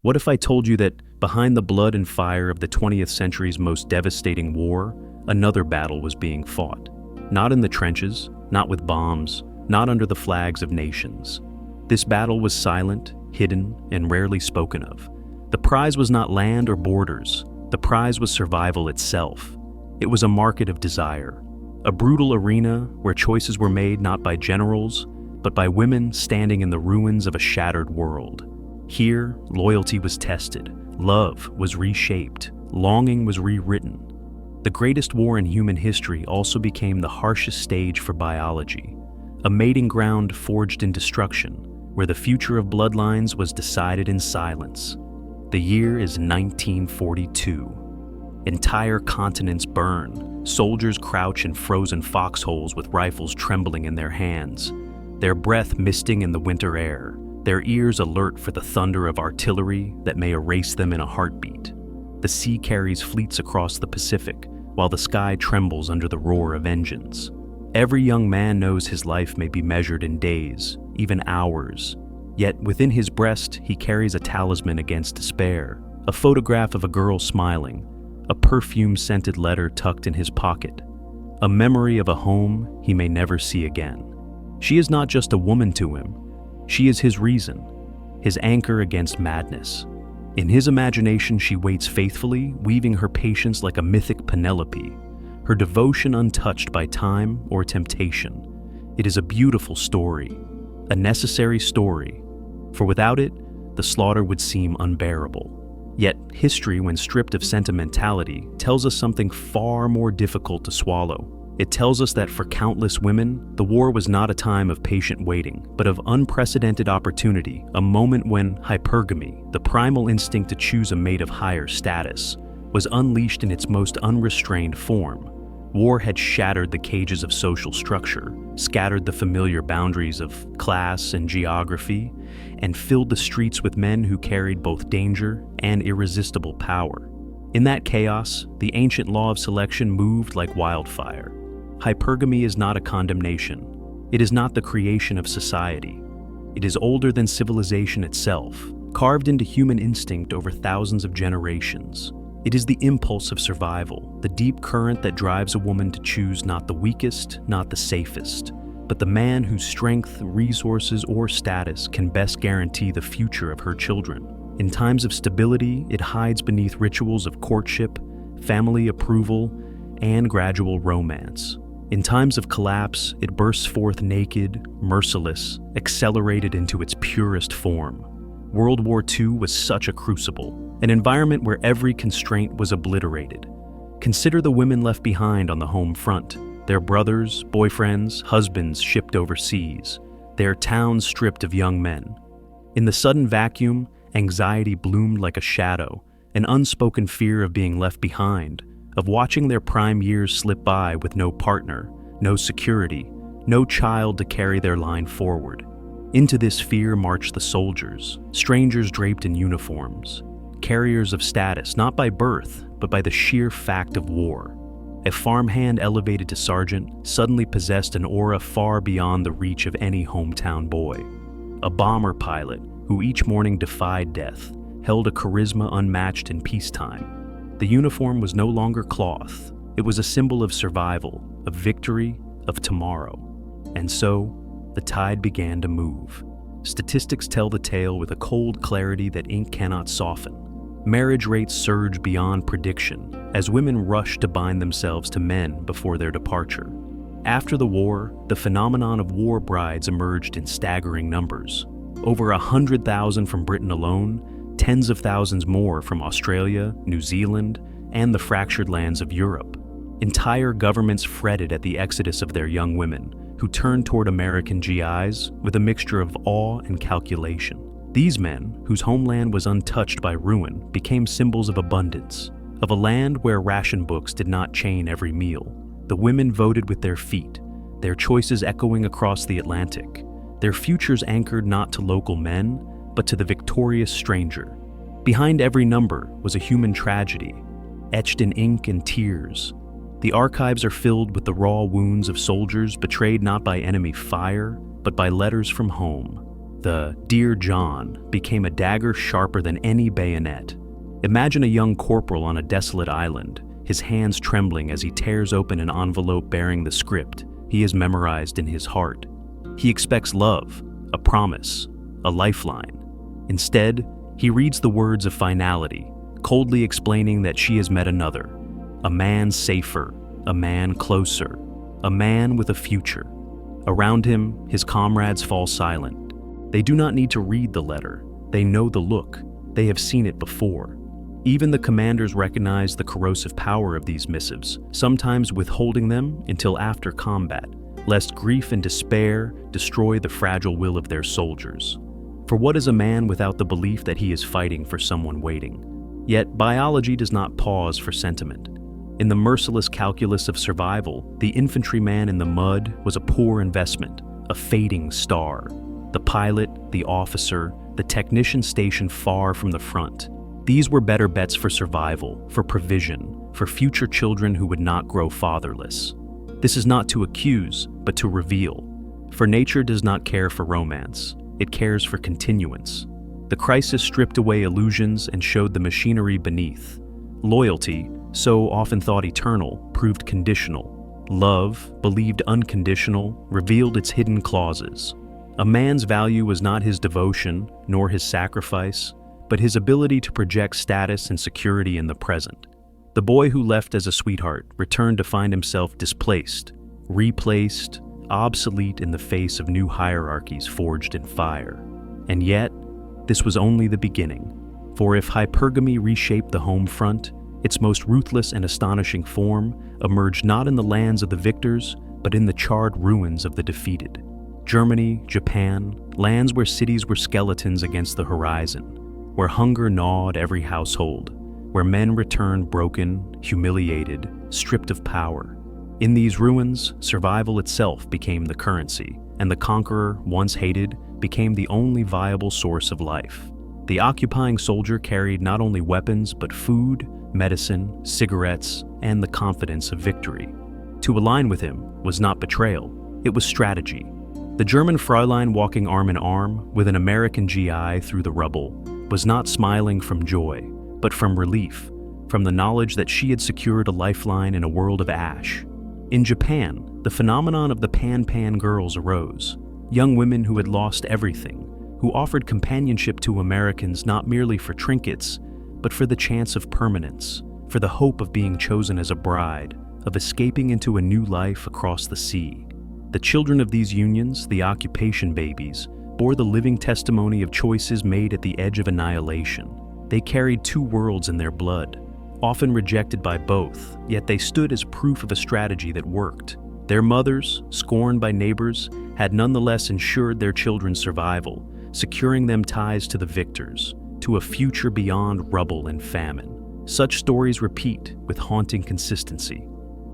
What if I told you that behind the blood and fire of the 20th century's most devastating war, another battle was being fought? Not in the trenches, not with bombs, not under the flags of nations. This battle was silent, hidden, and rarely spoken of. The prize was not land or borders. The prize was survival itself. It was a market of desire, a brutal arena where choices were made not by generals, but by women standing in the ruins of a shattered world. Here, loyalty was tested, love was reshaped, longing was rewritten. The greatest war in human history also became the harshest stage for biology, a mating ground forged in destruction, where the future of bloodlines was decided in silence. The year is 1942. Entire continents burn. Soldiers crouch in frozen foxholes with rifles trembling in their hands, their breath misting in the winter air, their ears alert for the thunder of artillery that may erase them in a heartbeat. The sea carries fleets across the Pacific, while the sky trembles under the roar of engines. Every young man knows his life may be measured in days, even hours. Yet within his breast, he carries a talisman against despair, a photograph of a girl smiling, a perfume-scented letter tucked in his pocket, a memory of a home he may never see again. She is not just a woman to him. She is his reason, his anchor against madness. In his imagination, she waits faithfully, weaving her patience like a mythic Penelope, her devotion untouched by time or temptation. It is a beautiful story, a necessary story, for without it, the slaughter would seem unbearable. Yet, history, when stripped of sentimentality, tells us something far more difficult to swallow. It tells us that for countless women, the war was not a time of patient waiting, but of unprecedented opportunity, a moment when hypergamy, the primal instinct to choose a mate of higher status, was unleashed in its most unrestrained form. War had shattered the cages of social structure, scattered the familiar boundaries of class and geography, and filled the streets with men who carried both danger and irresistible power. In that chaos, the ancient law of selection moved like wildfire. Hypergamy is not a condemnation. It is not the creation of society. It is older than civilization itself, carved into human instinct over thousands of generations. It is the impulse of survival, the deep current that drives a woman to choose not the weakest, not the safest, but the man whose strength, resources, or status can best guarantee the future of her children. In times of stability, it hides beneath rituals of courtship, family approval, and gradual romance. In times of collapse, it bursts forth naked, merciless, accelerated into its purest form. World War II was such a crucible, an environment where every constraint was obliterated. Consider the women left behind on the home front, their brothers, boyfriends, husbands shipped overseas, their towns stripped of young men. In the sudden vacuum, anxiety bloomed like a shadow, an unspoken fear of being left behind, of watching their prime years slip by with no partner, no security, no child to carry their line forward. Into this fear marched the soldiers, strangers draped in uniforms, carriers of status not by birth, but by the sheer fact of war. A farmhand elevated to sergeant suddenly possessed an aura far beyond the reach of any hometown boy. A bomber pilot, who each morning defied death, held a charisma unmatched in peacetime. The uniform was no longer cloth. It was a symbol of survival, of victory, of tomorrow. And so, the tide began to move. Statistics tell the tale with a cold clarity that ink cannot soften. Marriage rates surge beyond prediction as women rush to bind themselves to men before their departure. After the war, the phenomenon of war brides emerged in staggering numbers. Over 100,000 from Britain alone, tens of thousands more from Australia, New Zealand, and the fractured lands of Europe. Entire governments fretted at the exodus of their young women, who turned toward American GIs with a mixture of awe and calculation. These men, whose homeland was untouched by ruin, became symbols of abundance, of a land where ration books did not chain every meal. The women voted with their feet, their choices echoing across the Atlantic, their futures anchored not to local men, but to the victorious stranger. Behind every number was a human tragedy, etched in ink and tears. The archives are filled with the raw wounds of soldiers betrayed not by enemy fire, but by letters from home. The "Dear John" became a dagger sharper than any bayonet. Imagine a young corporal on a desolate island, his hands trembling as he tears open an envelope bearing the script he has memorized in his heart. He expects love, a promise, a lifeline. Instead, he reads the words of finality, coldly explaining that she has met another, a man safer, a man closer, a man with a future. Around him, his comrades fall silent. They do not need to read the letter. They know the look. They have seen it before. Even the commanders recognize the corrosive power of these missives, sometimes withholding them until after combat, lest grief and despair destroy the fragile will of their soldiers. For what is a man without the belief that he is fighting for someone waiting? Yet biology does not pause for sentiment. In the merciless calculus of survival, the infantryman in the mud was a poor investment, a fading star. The pilot, the officer, the technician stationed far from the front. These were better bets for survival, for provision, for future children who would not grow fatherless. This is not to accuse, but to reveal. For nature does not care for romance. It cares for continuance. The crisis stripped away illusions and showed the machinery beneath. Loyalty, so often thought eternal, proved conditional. Love, believed unconditional, revealed its hidden clauses. A man's value was not his devotion, nor his sacrifice, but his ability to project status and security in the present. The boy who left as a sweetheart returned to find himself displaced, replaced, obsolete in the face of new hierarchies forged in fire. And yet, this was only the beginning. For if hypergamy reshaped the home front, its most ruthless and astonishing form emerged not in the lands of the victors, but in the charred ruins of the defeated. Germany, Japan, lands where cities were skeletons against the horizon, where hunger gnawed every household, where men returned broken, humiliated, stripped of power. In these ruins, survival itself became the currency, and the conqueror, once hated, became the only viable source of life. The occupying soldier carried not only weapons, but food, medicine, cigarettes, and the confidence of victory. To align with him was not betrayal, it was strategy. The German Fräulein walking arm in arm with an American GI through the rubble was not smiling from joy, but from relief, from the knowledge that she had secured a lifeline in a world of ash. In Japan, the phenomenon of the Pan-Pan girls arose, young women who had lost everything, who offered companionship to Americans not merely for trinkets, but for the chance of permanence, for the hope of being chosen as a bride, of escaping into a new life across the sea. The children of these unions, the occupation babies, bore the living testimony of choices made at the edge of annihilation. They carried two worlds in their blood, often rejected by both, yet they stood as proof of a strategy that worked. Their mothers, scorned by neighbors, had nonetheless ensured their children's survival, securing them ties to the victors, to a future beyond rubble and famine. Such stories repeat with haunting consistency.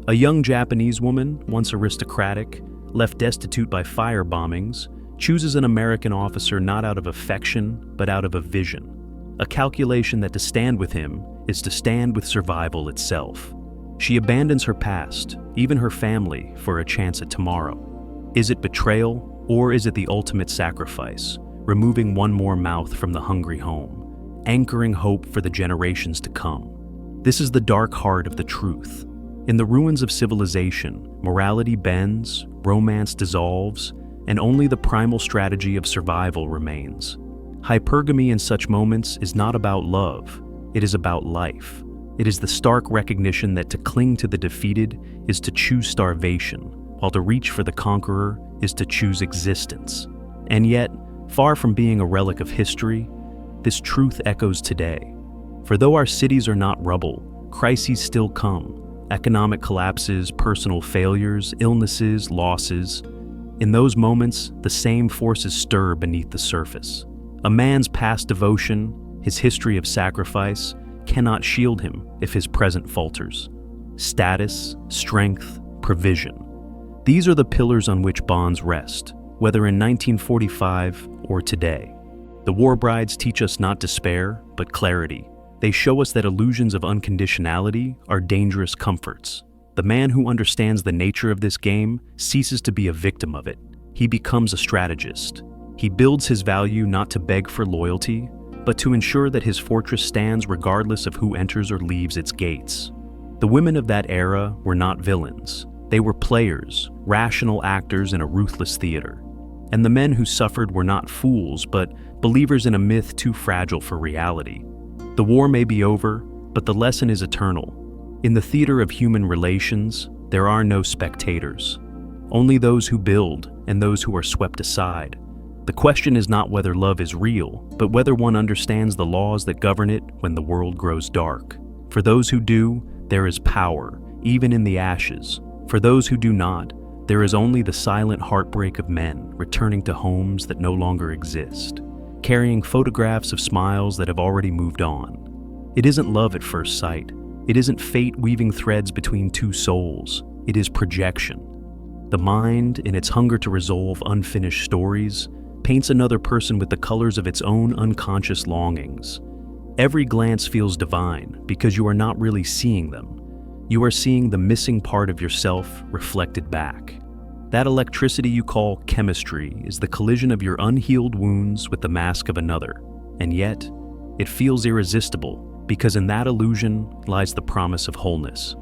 A young Japanese woman, once aristocratic, left destitute by fire bombings, chooses an American officer not out of affection, but out of a vision. A calculation that to stand with him is to stand with survival itself. She abandons her past, even her family, for a chance at tomorrow. Is it betrayal, or is it the ultimate sacrifice, removing one more mouth from the hungry home, anchoring hope for the generations to come? This is the dark heart of the truth. In the ruins of civilization, morality bends, romance dissolves, and only the primal strategy of survival remains. Hypergamy in such moments is not about love, it is about life. It is the stark recognition that to cling to the defeated is to choose starvation, while to reach for the conqueror is to choose existence. And yet, far from being a relic of history, this truth echoes today. For though our cities are not rubble, crises still come. Economic collapses, personal failures, illnesses, losses. In those moments, the same forces stir beneath the surface. A man's past devotion, his history of sacrifice, cannot shield him if his present falters. Status, strength, provision. These are the pillars on which bonds rest, whether in 1945 or today. The war brides teach us not despair, but clarity. They show us that illusions of unconditionality are dangerous comforts. The man who understands the nature of this game ceases to be a victim of it. He becomes a strategist. He builds his value not to beg for loyalty, but to ensure that his fortress stands regardless of who enters or leaves its gates. The women of that era were not villains. They were players, rational actors in a ruthless theater. And the men who suffered were not fools, but believers in a myth too fragile for reality. The war may be over, but the lesson is eternal. In the theater of human relations, there are no spectators. Only those who build and those who are swept aside. The question is not whether love is real, but whether one understands the laws that govern it when the world grows dark. For those who do, there is power, even in the ashes. For those who do not, there is only the silent heartbreak of men returning to homes that no longer exist, carrying photographs of smiles that have already moved on. It isn't love at first sight. It isn't fate weaving threads between two souls. It is projection. The mind, in its hunger to resolve unfinished stories, paints another person with the colors of its own unconscious longings. Every glance feels divine because you are not really seeing them. You are seeing the missing part of yourself reflected back. That electricity you call chemistry is the collision of your unhealed wounds with the mask of another. And yet, it feels irresistible because in that illusion lies the promise of wholeness.